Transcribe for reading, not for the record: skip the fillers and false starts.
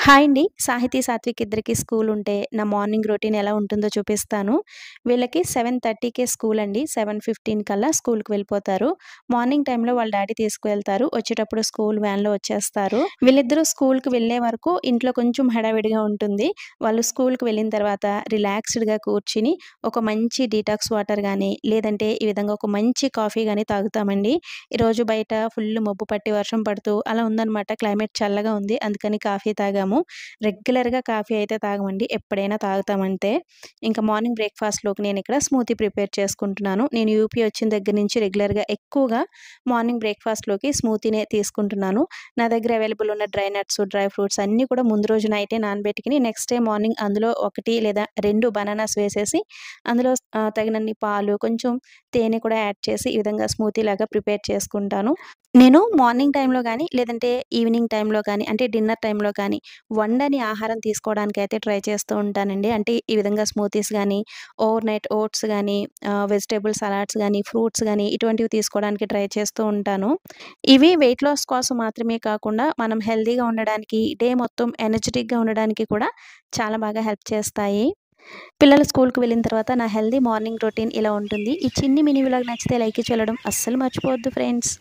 Hi అండి. సాహితీ, సాత్విక్ ఇద్దరికీ స్కూలుంటే నా మార్నింగ్ రొటీన్ ఎలా ఉంటుందో చూపిస్తాను. వీళ్ళకి 7:30కే స్కూలండి. 7:15 కల్లా స్కూలుకి వెళ్ళిపోతారు. మార్నింగ్ టైమ్‌లో వాళ్ళ డ్యాడీ తీసుకువెళ్తారు. వచ్చేటప్పుడు స్కూల్ వ్యాన్‌లో వచ్చేస్తారు. వీళ్ళిద్దరూ స్కూలుకి వెళ్ళే వరకు ఇంట్లో కొంచెం హడావిడిగా ఉంటుంది. వాళ్ళు స్కూలుకి వెళ్ళిన తర్వాత రిలాక్స్‌డ్‌గా కూర్చొని ఒక మంచి డీటాక్స్ వాటర్ గానీ, లేదంటే ఈ విధంగా ఒక మంచి కాఫీ గానీ తాగుతామండి. ఈరోజు బయట ఫుల్ మబ్బు పట్టి వర్షం పడుతూ అలా ఉందనమాట. క్లైమేట్ చల్లగా ఉంది. అందుకని కాఫీ తాగాము. రెగ్యులర్‌గా కాఫీ అయితే తాగమండి. ఎప్పుడైనా తాగుతామంతే. ఇంకా మార్నింగ్ బ్రేక్‌ఫాస్ట్‌లోకి నేనిక్కడ స్మూతీ ప్రిపేర్ చేసుకుంటున్నాను. నేను యూపీ వచ్చిన దగ్గర నుంచి రెగ్యులర్‌గా ఎక్కువగా మార్నింగ్ బ్రేక్‌ఫాస్ట్‌లోకి స్మూతీనే తీసుకుంటున్నాను. నా దగ్గర అవైలబుల్ ఉన్న డ్రై నట్స్, డ్రై ఫ్రూట్స్ అన్నీ కూడా ముందు రోజు నైటే నానబెట్టుకొని నెక్స్ట్ డే మార్నింగ్ అందులో 1 లేదా 2 బనానాస్ వేసేసి అందులో తగినన్ని పాలు, కొంచెం తేనె కూడా యాడ్ చేసి ఈ విధంగా స్మూతీ లాగా ప్రిపేర్ చేసుకుంటాను. నేను మార్నింగ్ టైమ్‌లో గానీ, లేదంటే ఈవినింగ్ టైమ్‌లో కానీ, అంటే డిన్నర్ టైమ్‌లో కానీ వండని ఆహారం తీసుకోవడానికైతే ట్రై చేస్తూ ఉంటానండి. అంటే ఈ విధంగా స్మూతీస్ గానీ, ఓవర్ నైట్ ఓట్స్ గానీ, వెజిటబుల్ సలాడ్స్ గానీ, ఫ్రూట్స్ గానీ ఇటువంటివి తీసుకోవడానికి ట్రై చేస్తూ ఉంటాను. ఇవి వెయిట్ లాస్ కోసం మాత్రమే కాకుండా మనం హెల్తీగా ఉండడానికి, డే మొత్తం ఎనర్జిటిక్‌గా ఉండడానికి కూడా చాలా బాగా హెల్ప్ చేస్తాయి. పిల్లలు స్కూలుకి వెళ్ళిన తర్వాత నా హెల్తీ మార్నింగ్ రొటీన్ ఇలా ఉంటుంది. ఈ చిన్ని మినీ వ్లాగ్ నచ్చితే లైక్ ఇచ్చి వెళ్ళడం అస్సలు మర్చిపోవద్దు ఫ్రెండ్స్.